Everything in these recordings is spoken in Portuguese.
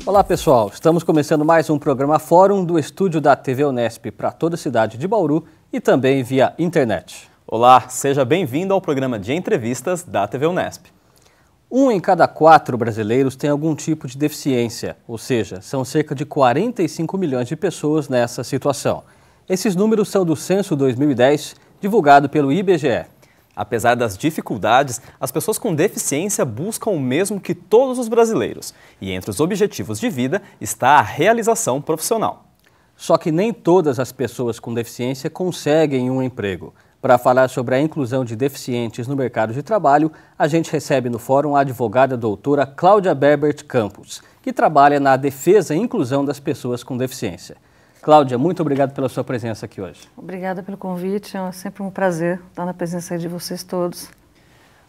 Olá pessoal, estamos começando mais um programa Fórum do estúdio da TV Unesp para toda a cidade de Bauru e também via internet. Olá, seja bem-vindo ao programa de entrevistas da TV Unesp. 1 em cada 4 brasileiros tem algum tipo de deficiência, ou seja, são cerca de 45 milhões de pessoas nessa situação. Esses números são do Censo 2010, divulgado pelo IBGE. Apesar das dificuldades, as pessoas com deficiência buscam o mesmo que todos os brasileiros. E entre os objetivos de vida está a realização profissional. Só que nem todas as pessoas com deficiência conseguem um emprego. Para falar sobre a inclusão de deficientes no mercado de trabalho, a gente recebe no fórum a advogada doutora Cláudia Berbert Campos, que trabalha na defesa e inclusão das pessoas com deficiência. Cláudia, muito obrigado pela sua presença aqui hoje. Obrigada pelo convite, é sempre um prazer estar na presença de vocês todos.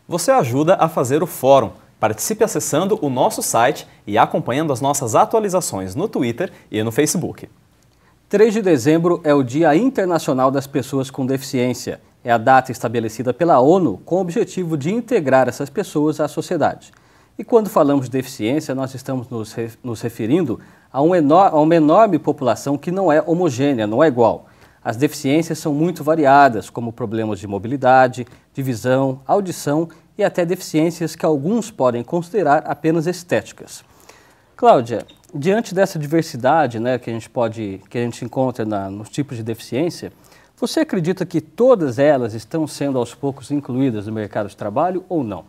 Você ajuda a fazer o fórum. Participe acessando o nosso site e acompanhando as nossas atualizações no Twitter e no Facebook. 3 de dezembro é o Dia Internacional das Pessoas com Deficiência. É a data estabelecida pela ONU com o objetivo de integrar essas pessoas à sociedade. E quando falamos de deficiência, nós estamos nos referindo a uma enorme população que não é homogênea, não é igual. As deficiências são muito variadas, como problemas de mobilidade, de visão, audição e até deficiências que alguns podem considerar apenas estéticas. Cláudia, diante dessa diversidade, que a gente encontra nos tipos de deficiência, você acredita que todas elas estão sendo aos poucos incluídas no mercado de trabalho ou não?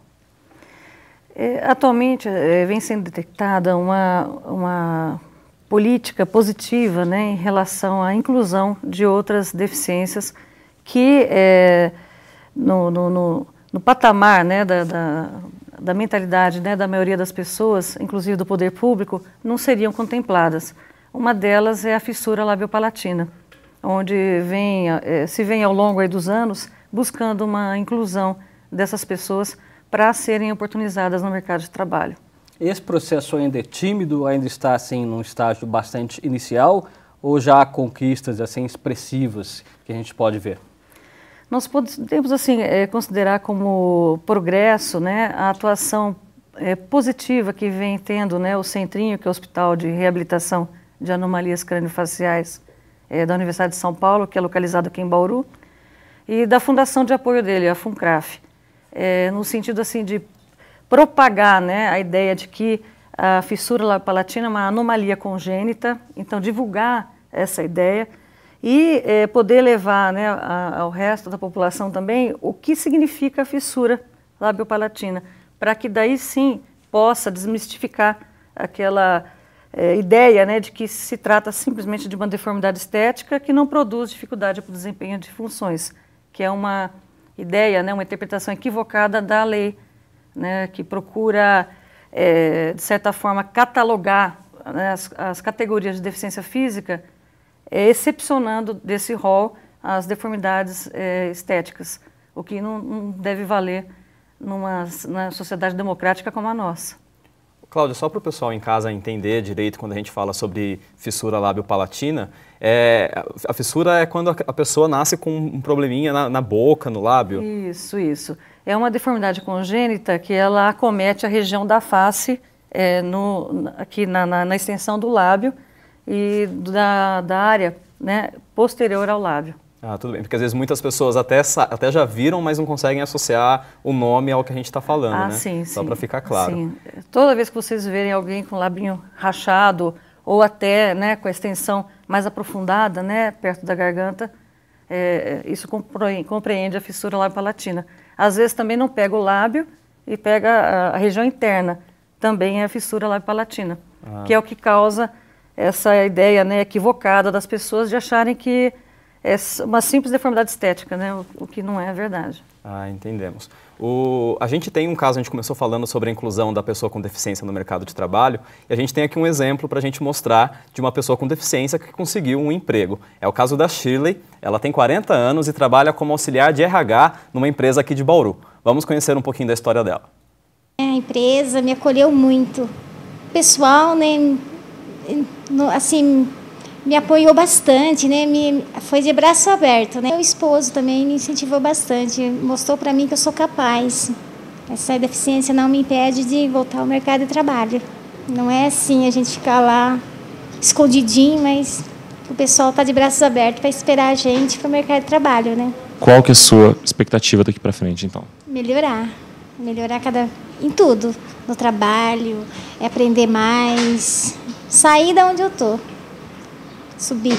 Atualmente vem sendo detectada uma política positiva, em relação à inclusão de outras deficiências que no patamar da mentalidade da maioria das pessoas, inclusive do poder público, não seriam contempladas. Uma delas é a fissura labiopalatina, onde se vem ao longo dos anos buscando uma inclusão dessas pessoas para serem oportunizadas no mercado de trabalho. Esse processo ainda é tímido, ainda está assim num estágio bastante inicial ou já há conquistas assim expressivas que a gente pode ver? Nós podemos assim considerar como progresso, a atuação positiva que vem tendo, o Centrinho, que é o Hospital de Reabilitação de Anomalias Craniofaciais da Universidade de São Paulo, que é localizado aqui em Bauru, e da fundação de apoio dele, a FUNCRAF, no sentido assim de propagar, a ideia de que a fissura labiopalatina é uma anomalia congênita, então divulgar essa ideia e poder levar ao resto da população também o que significa a fissura labiopalatina, para que daí sim possa desmistificar aquela ideia de que se trata simplesmente de uma deformidade estética que não produz dificuldade para o desempenho de funções, que é uma ideia, uma interpretação equivocada da lei, que procura, de certa forma, catalogar as categorias de deficiência física, excepcionando desse rol as deformidades estéticas, o que não deve valer numa sociedade democrática como a nossa. Cláudia, só para o pessoal em casa entender direito, quando a gente fala sobre fissura labiopalatina, a fissura é quando a pessoa nasce com um probleminha na boca, no lábio? Isso. É uma deformidade congênita que ela acomete a região da face, aqui na extensão do lábio e da área posterior ao lábio. Ah, tudo bem, porque às vezes muitas pessoas até já viram, mas não conseguem associar o nome ao que a gente está falando, Sim, Só para ficar claro. Sim. Toda vez que vocês verem alguém com o labinho rachado ou até com a extensão mais aprofundada, perto da garganta, isso compreende a fissura labiopalatina. Às vezes também não pega o lábio e pega a região interna, também é a fissura labiopalatina, que é o que causa essa ideia equivocada das pessoas de acharem que é uma simples deformidade estética, o que não é verdade. Entendemos. A gente tem um caso, a gente começou falando sobre a inclusão da pessoa com deficiência no mercado de trabalho, e a gente tem aqui um exemplo para a gente mostrar de uma pessoa com deficiência que conseguiu um emprego. É o caso da Shirley, ela tem 40 anos e trabalha como auxiliar de RH numa empresa aqui de Bauru. Vamos conhecer um pouquinho da história dela. A empresa me acolheu muito. O pessoal, assim, me apoiou bastante, foi de braço aberto, Meu esposo também me incentivou bastante, mostrou para mim que eu sou capaz. Essa deficiência não me impede de voltar ao mercado de trabalho. Não é assim a gente ficar lá escondidinho, mas o pessoal está de braços abertos para esperar a gente para o mercado de trabalho, né? Qual que é a sua expectativa daqui para frente, então? Melhorar em tudo, no trabalho, aprender mais, sair da onde eu tô, subir.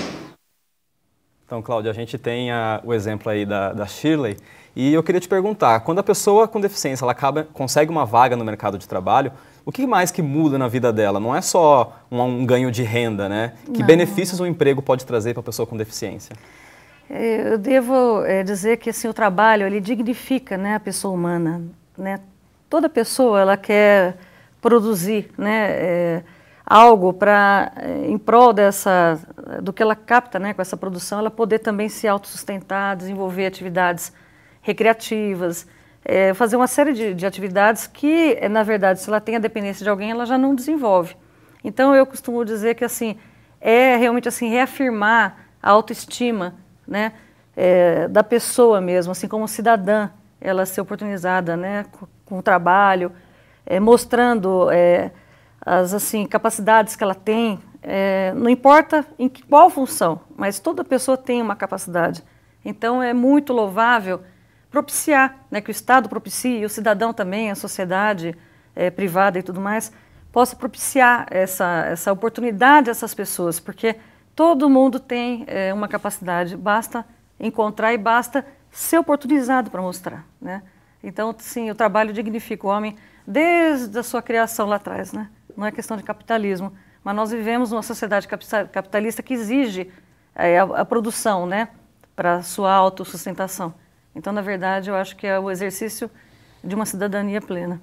Então, Cláudia, a gente tem o exemplo aí da Shirley, e eu queria te perguntar, quando a pessoa com deficiência ela consegue uma vaga no mercado de trabalho, o que mais que muda na vida dela? Não é só um ganho de renda, né? Que benefícios um emprego pode trazer para a pessoa com deficiência? Eu devo dizer que assim, o trabalho ele dignifica, né, a pessoa humana, né? Toda pessoa ela quer produzir, né, algo para, em prol do que ela capta, né, com essa produção, ela poder também se autossustentar, desenvolver atividades recreativas, fazer uma série de atividades que, na verdade, se ela tem a dependência de alguém, ela já não desenvolve. Então, eu costumo dizer que assim, é realmente assim, reafirmar a autoestima, né, da pessoa mesmo, assim como cidadã, ela ser oportunizada, né, com o trabalho, mostrando as assim, capacidades que ela tem, não importa em qual função, mas toda pessoa tem uma capacidade. Então é muito louvável propiciar, né, que o Estado propicie, e o cidadão também, a sociedade privada e tudo mais, possa propiciar essa oportunidade a essas pessoas, porque todo mundo tem uma capacidade, basta encontrar e basta ser oportunizado para mostrar, né? Então, sim, o trabalho dignifica o homem desde a sua criação lá atrás, né? Não é questão de capitalismo, mas nós vivemos numa sociedade capitalista que exige a produção, né, para a sua autossustentação. Então, na verdade, eu acho que é o exercício de uma cidadania plena.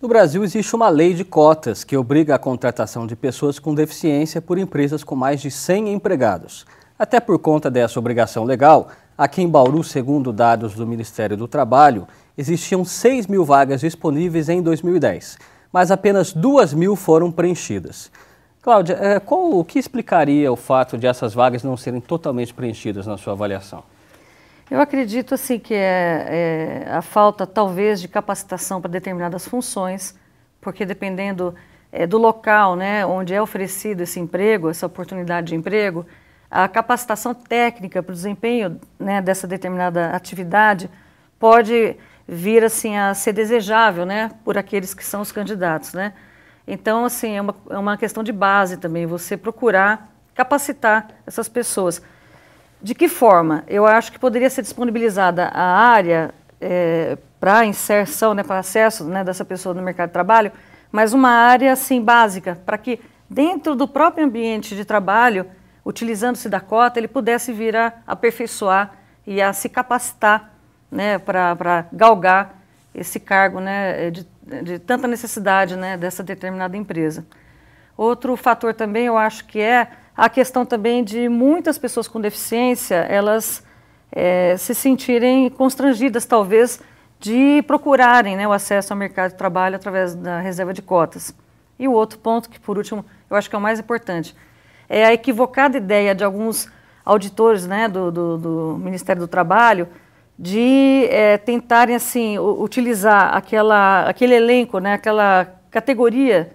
No Brasil, existe uma lei de cotas que obriga a contratação de pessoas com deficiência por empresas com mais de 100 empregados. Até por conta dessa obrigação legal, aqui em Bauru, segundo dados do Ministério do Trabalho, existiam 6.000 vagas disponíveis em 2010, mas apenas 2.000 foram preenchidas. Cláudia, o que explicaria o fato de essas vagas não serem totalmente preenchidas na sua avaliação? Eu acredito assim que é a falta talvez de capacitação para determinadas funções, porque dependendo do local, né, onde é oferecido esse emprego, essa oportunidade de emprego, a capacitação técnica para o desempenho, né, dessa determinada atividade pode vir assim a ser desejável, né, por aqueles que são os candidatos, né? Então, assim, é uma questão de base também, você procurar capacitar essas pessoas. De que forma? Eu acho que poderia ser disponibilizada a área para inserção, né, para acesso, né, dessa pessoa no mercado de trabalho, mas uma área assim básica, para que dentro do próprio ambiente de trabalho, utilizando-se da cota, ele pudesse vir a aperfeiçoar e a se capacitar, né, para galgar esse cargo, né, de tanta necessidade, né, dessa determinada empresa. Outro fator também, eu acho que é a questão também de muitas pessoas com deficiência, elas se sentirem constrangidas, talvez, de procurarem, né, o acesso ao mercado de trabalho através da reserva de cotas. E o outro ponto, que por último, eu acho que é o mais importante, é a equivocada ideia de alguns auditores, né, do Ministério do Trabalho de tentarem assim, utilizar aquele elenco, né, aquela categoria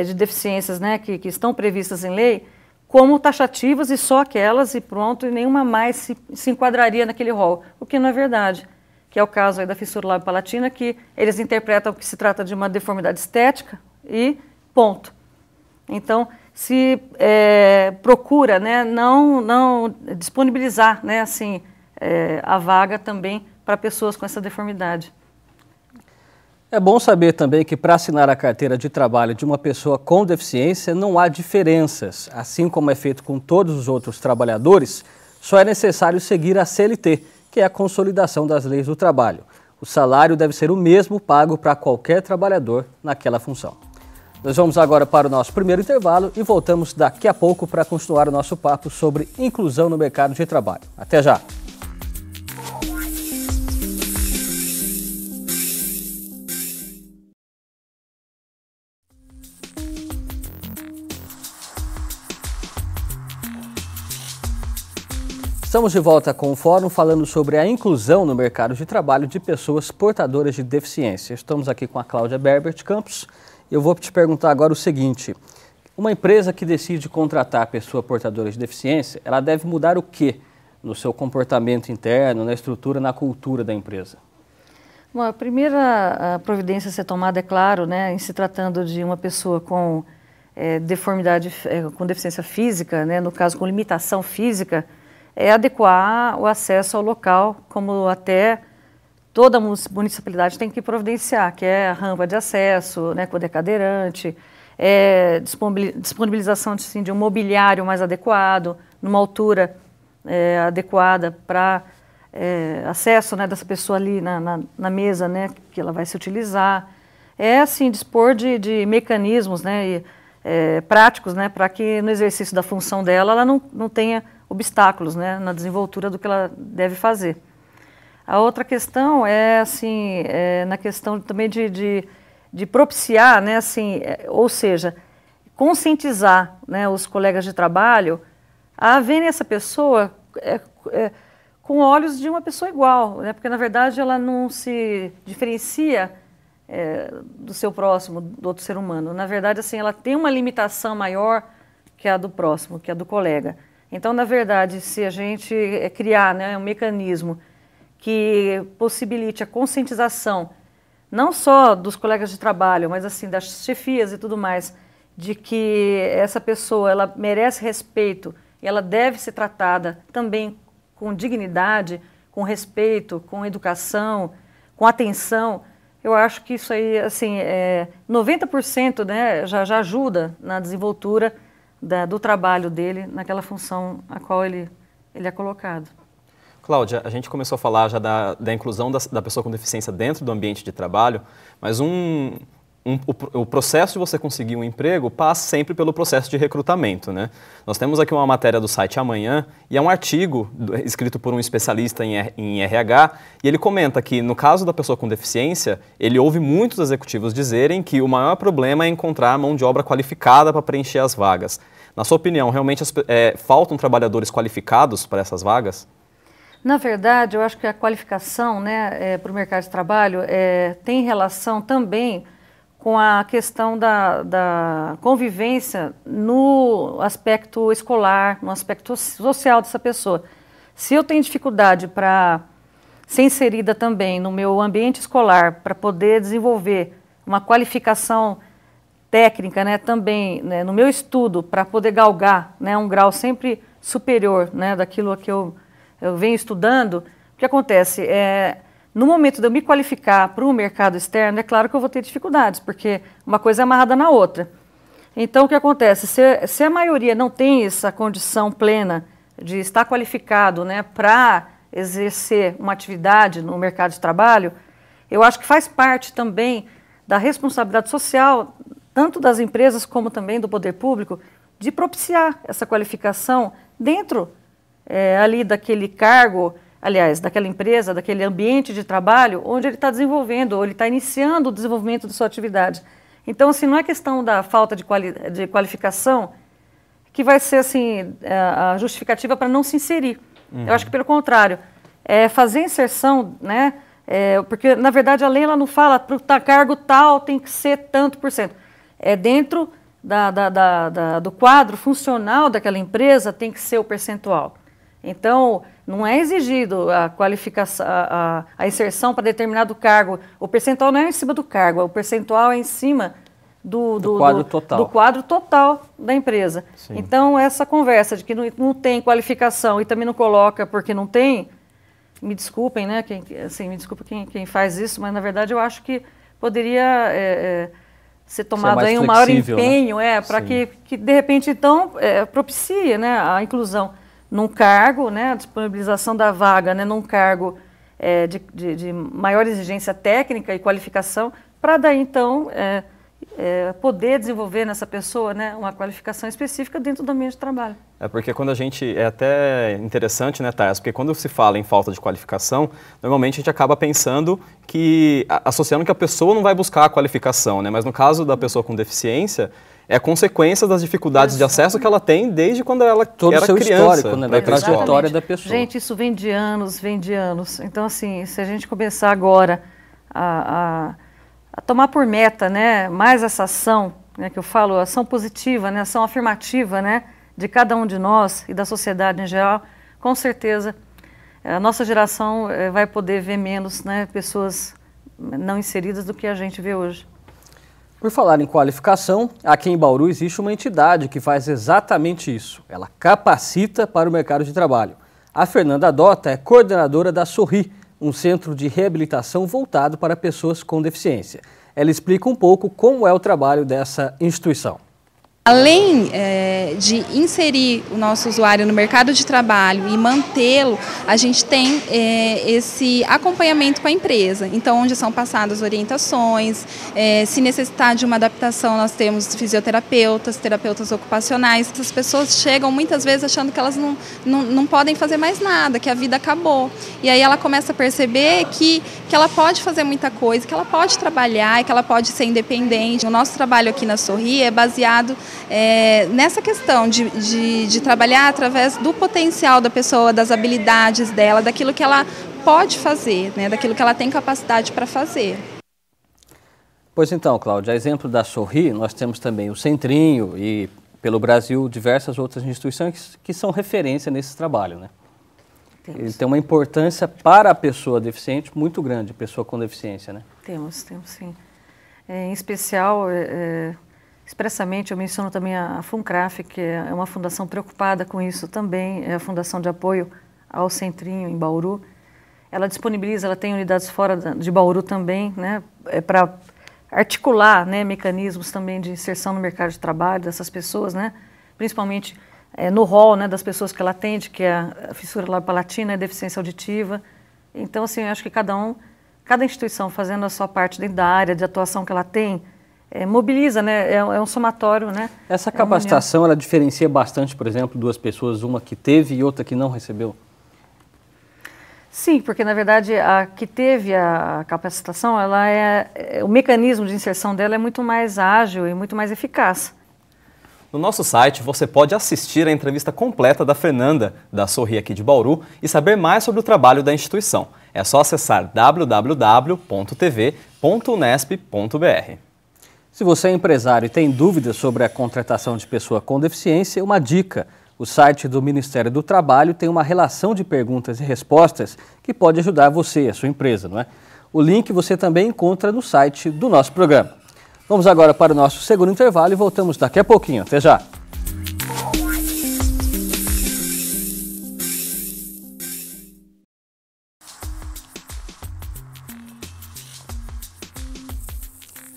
de deficiências, né, que estão previstas em lei como taxativas e só aquelas e pronto, e nenhuma mais se enquadraria naquele rol, o que não é verdade, que é o caso aí da fissura lábio-palatina, que eles interpretam que se trata de uma deformidade estética e ponto. Então, se procura, né, não disponibilizar, né, assim, a vaga também para pessoas com essa deformidade. É bom saber também que para assinar a carteira de trabalho de uma pessoa com deficiência não há diferenças. Assim como é feito com todos os outros trabalhadores, só é necessário seguir a CLT, que é a Consolidação das Leis do Trabalho. O salário deve ser o mesmo pago para qualquer trabalhador naquela função. Nós vamos agora para o nosso primeiro intervalo e voltamos daqui a pouco para continuar o nosso papo sobre inclusão no mercado de trabalho. Até já! Estamos de volta com o Fórum falando sobre a inclusão no mercado de trabalho de pessoas portadoras de deficiência. Estamos aqui com a Cláudia Berbert Campos Eu vou te perguntar agora o seguinte, uma empresa que decide contratar a pessoa portadora de deficiência, ela deve mudar o quê no seu comportamento interno, na estrutura, na cultura da empresa? Bom, a primeira providência a ser tomada, é claro, né, em se tratando de uma pessoa com deformidade, com deficiência física, né, no caso com limitação física, é adequar o acesso ao local, como até toda municipalidade tem que providenciar, que é a rampa de acesso, né, quando é cadeirante, disponibilização de um mobiliário mais adequado, numa altura adequada para acesso, né, dessa pessoa ali na mesa, né, que ela vai se utilizar. Assim, dispor de mecanismos, né, práticos, né, para que no exercício da função dela ela não tenha obstáculos, né, na desenvoltura do que ela deve fazer. A outra questão assim, na questão também de propiciar, né, assim, ou seja, conscientizar, né, os colegas de trabalho a verem essa pessoa com olhos de uma pessoa igual, né, porque na verdade ela não se diferencia do seu próximo, do outro ser humano. Na verdade, assim, ela tem uma limitação maior que a do próximo, que a do colega. Então, na verdade, se a gente criar, né, um mecanismo que possibilite a conscientização não só dos colegas de trabalho, mas assim das chefias e tudo mais, de que essa pessoa ela merece respeito e ela deve ser tratada também com dignidade, com respeito, com educação, com atenção. Eu acho que isso aí, assim, 90%, né, já ajuda na desenvoltura do trabalho dele naquela função a qual ele é colocado. Cláudia, a gente começou a falar já da inclusão da pessoa com deficiência dentro do ambiente de trabalho, mas o processo de você conseguir um emprego passa sempre pelo processo de recrutamento, né? Nós temos aqui uma matéria do site Amanhã e é um artigo escrito por um especialista em RH e ele comenta que no caso da pessoa com deficiência, ele ouve muitos executivos dizerem que o maior problema é encontrar mão de obra qualificada para preencher as vagas. Na sua opinião, realmente faltam trabalhadores qualificados para essas vagas? Na verdade, eu acho que a qualificação, né, para o mercado de trabalho tem relação também com a questão da convivência no aspecto escolar, no aspecto social dessa pessoa. Se eu tenho dificuldade para ser inserida também no meu ambiente escolar, para poder desenvolver uma qualificação técnica, né, também, né, no meu estudo, para poder galgar, né, um grau sempre superior, né, daquilo que eu venho estudando, o que acontece? No momento de eu me qualificar para o mercado externo, é claro que eu vou ter dificuldades, porque uma coisa é amarrada na outra. Então, o que acontece? Se a maioria não tem essa condição plena de estar qualificado, né, para exercer uma atividade no mercado de trabalho, eu acho que faz parte também da responsabilidade social, tanto das empresas como também do poder público, de propiciar essa qualificação dentro ali daquele cargo, aliás, daquela empresa, daquele ambiente de trabalho onde ele está desenvolvendo, ou ele está iniciando o desenvolvimento de sua atividade. Então, assim, não é questão da falta de qualificação que vai ser, assim, a justificativa para não se inserir. Eu acho que, pelo contrário, fazer inserção, né, porque, na verdade, a lei ela não fala para o cargo tal tem que ser tanto por cento. Dentro do quadro funcional daquela empresa tem que ser o percentual. Então, não é exigido a qualificação, a inserção para determinado cargo. O percentual não é em cima do cargo, o percentual é em cima do quadro total da empresa. Sim. Então, essa conversa de que não tem qualificação e também não coloca porque não tem, me desculpem, né? Me desculpa quem faz isso, mas na verdade eu acho que poderia ser tomado aí um maior empenho, né? Para que de repente então propicie, né, a inclusão num cargo, né, a disponibilização da vaga, né, num cargo de maior exigência técnica e qualificação, para daí então poder desenvolver nessa pessoa, né, uma qualificação específica dentro do ambiente de trabalho. Porque quando a gente, é até interessante, né, Thais, porque quando se fala em falta de qualificação, normalmente a gente acaba pensando associando que a pessoa não vai buscar a qualificação, né, mas no caso da pessoa com deficiência, é consequência das dificuldades de acesso que ela tem desde quando ela era criança. Né, da trajetória da pessoa. Gente, isso vem de anos, vem de anos. Então, assim, se a gente começar agora a a tomar por meta, né, mais essa ação, né, que eu falo, ação positiva, né, ação afirmativa, né, de cada um de nós e da sociedade em geral, com certeza a nossa geração vai poder ver menos, né, pessoas não inseridas do que a gente vê hoje. Por falar em qualificação, aqui em Bauru existe uma entidade que faz exatamente isso. Ela capacita para o mercado de trabalho. A Fernanda Dota é coordenadora da Sorri, um centro de reabilitação voltado para pessoas com deficiência. Ela explica um pouco como é o trabalho dessa instituição. Além de inserir o nosso usuário no mercado de trabalho e mantê-lo, a gente tem esse acompanhamento com a empresa. Então, onde são passadas orientações, se necessitar de uma adaptação, nós temos fisioterapeutas, terapeutas ocupacionais. Essas pessoas chegam muitas vezes achando que elas não podem fazer mais nada, que a vida acabou. E aí ela começa a perceber que ela pode fazer muita coisa, que ela pode trabalhar e que ela pode ser independente. O nosso trabalho aqui na Sorri é baseado nessa questão de trabalhar através do potencial da pessoa, das habilidades dela, daquilo que ela pode fazer, né, daquilo que ela tem capacidade para fazer. Pois então, Cláudia, a exemplo da Sorri, nós temos também o Centrinho e, pelo Brasil, diversas outras instituições que são referência nesse trabalho, né? Ele tem uma importância para a pessoa deficiente muito grande, pessoa com deficiência, né? Temos sim. Em especial, expressamente, eu menciono também a FUNCRAF, que é uma fundação preocupada com isso também, é a Fundação de Apoio ao Centrinho, em Bauru. Ela disponibiliza, ela tem unidades fora de Bauru também, né, para articular, né, mecanismos também de inserção no mercado de trabalho dessas pessoas, né, principalmente no rol, né, das pessoas que ela atende, que é a fissura labiopalatina, a deficiência auditiva. Então, assim, eu acho que cada instituição fazendo a sua parte dentro da área de atuação que ela tem, mobiliza, né? É um somatório, né? Essa capacitação, ela diferencia bastante, por exemplo, duas pessoas, uma que teve e outra que não recebeu? Sim, porque na verdade a que teve a capacitação, o mecanismo de inserção dela é muito mais ágil e muito mais eficaz. No nosso site você pode assistir a entrevista completa da Fernanda, da Sorri aqui de Bauru, e saber mais sobre o trabalho da instituição. É só acessar www.tv.unesp.br. Se você é empresário e tem dúvidas sobre a contratação de pessoa com deficiência, uma dica: o site do Ministério do Trabalho tem uma relação de perguntas e respostas que pode ajudar você e a sua empresa, não é? O link você também encontra no site do nosso programa. Vamos agora para o nosso segundo intervalo e voltamos daqui a pouquinho. Até já!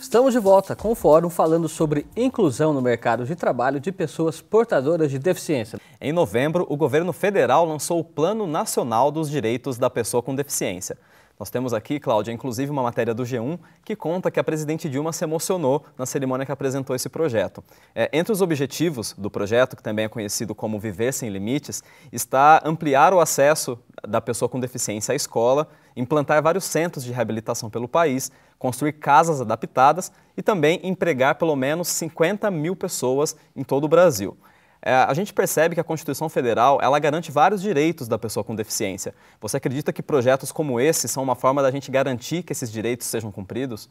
Estamos de volta com o Fórum falando sobre inclusão no mercado de trabalho de pessoas portadoras de deficiência. Em novembro, o governo federal lançou o Plano Nacional dos Direitos da Pessoa com Deficiência. Nós temos aqui, Cláudia, inclusive uma matéria do G1 que conta que a presidente Dilma se emocionou na cerimônia que apresentou esse projeto. Entre os objetivos do projeto, que também é conhecido como Viver Sem Limites, está ampliar o acesso da pessoa com deficiência à escola, implantar vários centros de reabilitação pelo país, construir casas adaptadas e também empregar pelo menos 50 mil pessoas em todo o Brasil. A gente percebe que a Constituição Federal ela garante vários direitos da pessoa com deficiência. Você acredita que projetos como esse são uma forma da gente garantir que esses direitos sejam cumpridos?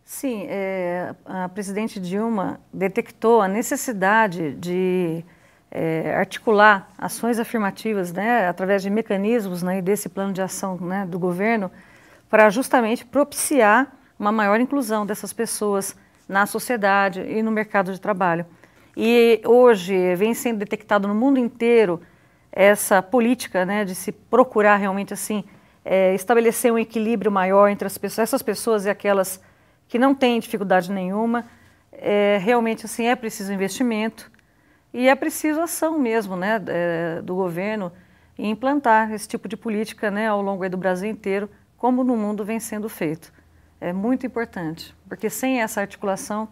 Sim, a presidente Dilma detectou a necessidade de articular ações afirmativas, né, através de mecanismos, né, desse plano de ação, né, do governo, para justamente propiciar uma maior inclusão dessas pessoas na sociedade e no mercado de trabalho. E hoje vem sendo detectado no mundo inteiro essa política, né, de se procurar realmente assim estabelecer um equilíbrio maior entre essas pessoas e aquelas que não têm dificuldade nenhuma. Realmente assim é preciso investimento e é preciso ação mesmo, né, do governo em implantar esse tipo de política, né, ao longo do Brasil inteiro, como no mundo vem sendo feito. É muito importante, porque sem essa articulação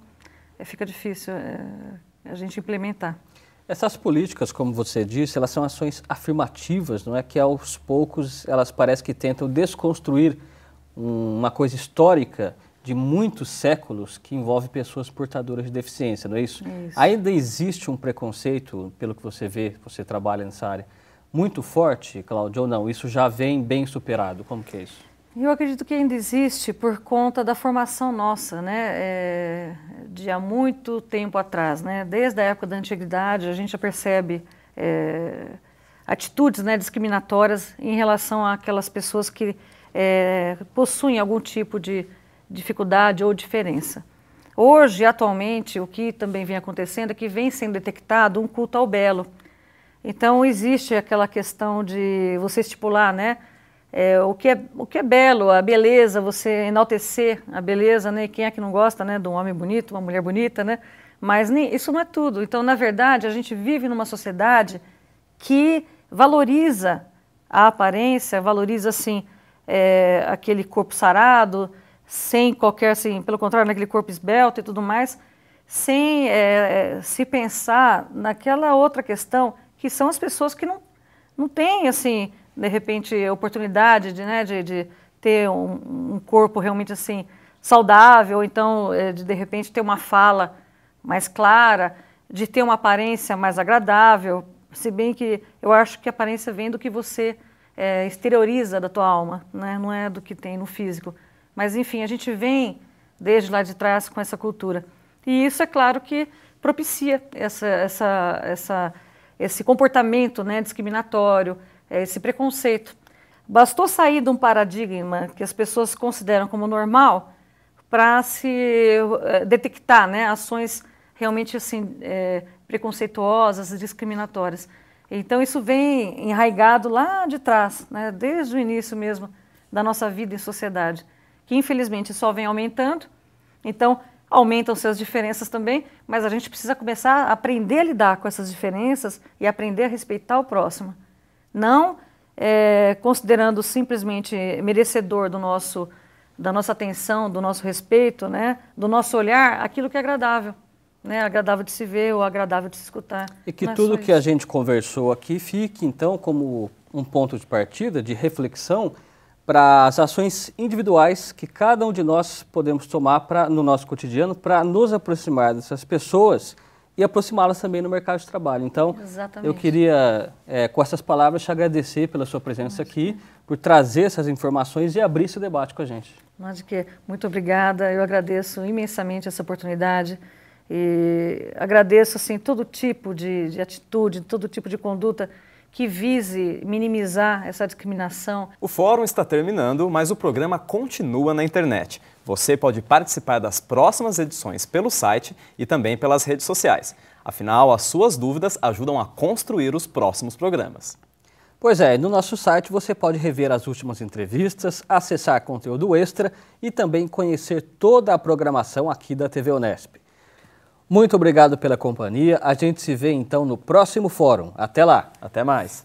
fica difícil a gente implementar. Essas políticas, como você disse, elas são ações afirmativas, não é? Que aos poucos elas parecem que tentam desconstruir uma coisa histórica de muitos séculos que envolve pessoas portadoras de deficiência, não é isso? Isso. Ainda existe um preconceito, pelo que você vê, você trabalha nessa área, muito forte, Cláudia, ou não? Isso já vem bem superado? Como que é isso? Eu acredito que ainda existe por conta da formação nossa, né, de há muito tempo atrás, né, desde a época da antiguidade a gente já percebe atitudes, né, discriminatórias em relação àquelas pessoas que possuem algum tipo de dificuldade ou diferença. Hoje, atualmente, o que também vem acontecendo é que vem sendo detectado um culto ao belo. Então, existe aquela questão de você estipular, né, o que é belo, a beleza, você enaltecer a beleza, né? Quem é que não gosta, né, de um homem bonito, uma mulher bonita, né? Mas isso não é tudo. Então, na verdade, a gente vive numa sociedade que valoriza a aparência, valoriza, assim, aquele corpo sarado, sem qualquer, assim, pelo contrário, naquele corpo esbelto e tudo mais, sem se pensar naquela outra questão, que são as pessoas que não têm, assim, de repente, oportunidade de ter um corpo realmente assim saudável, ou então de repente ter uma fala mais clara, de ter uma aparência mais agradável, se bem que eu acho que a aparência vem do que você exterioriza da tua alma, né? Não é do que tem no físico. Mas enfim, a gente vem desde lá de trás com essa cultura. E isso é claro que propicia esse comportamento, né, discriminatório, esse preconceito. Bastou sair de um paradigma que as pessoas consideram como normal para se detectar, né, ações realmente assim, preconceituosas e discriminatórias. Então isso vem enraizado lá de trás, né, desde o início mesmo da nossa vida em sociedade, que infelizmente só vem aumentando. Então aumentam-se as diferenças também, mas a gente precisa começar a aprender a lidar com essas diferenças e aprender a respeitar o próximo. Não considerando simplesmente merecedor da nossa atenção, do nosso respeito, né, do nosso olhar, aquilo que é agradável, né, agradável de se ver ou agradável de se escutar. E que tudo que a gente conversou aqui fique, então, como um ponto de partida, de reflexão, para as ações individuais que cada um de nós podemos tomar no nosso cotidiano para nos aproximar dessas pessoas e aproximá-las também no mercado de trabalho. Então, exatamente, eu queria, com essas palavras, te agradecer pela sua presença aqui, por trazer essas informações e abrir esse debate com a gente. Mas de que, muito obrigada, eu agradeço imensamente essa oportunidade e agradeço assim, todo tipo de atitude, todo tipo de conduta que vise minimizar essa discriminação. O fórum está terminando, mas o programa continua na internet. Você pode participar das próximas edições pelo site e também pelas redes sociais. Afinal, as suas dúvidas ajudam a construir os próximos programas. Pois é, no nosso site você pode rever as últimas entrevistas, acessar conteúdo extra e também conhecer toda a programação aqui da TV Unesp. Muito obrigado pela companhia. A gente se vê então no próximo fórum. Até lá. Até mais.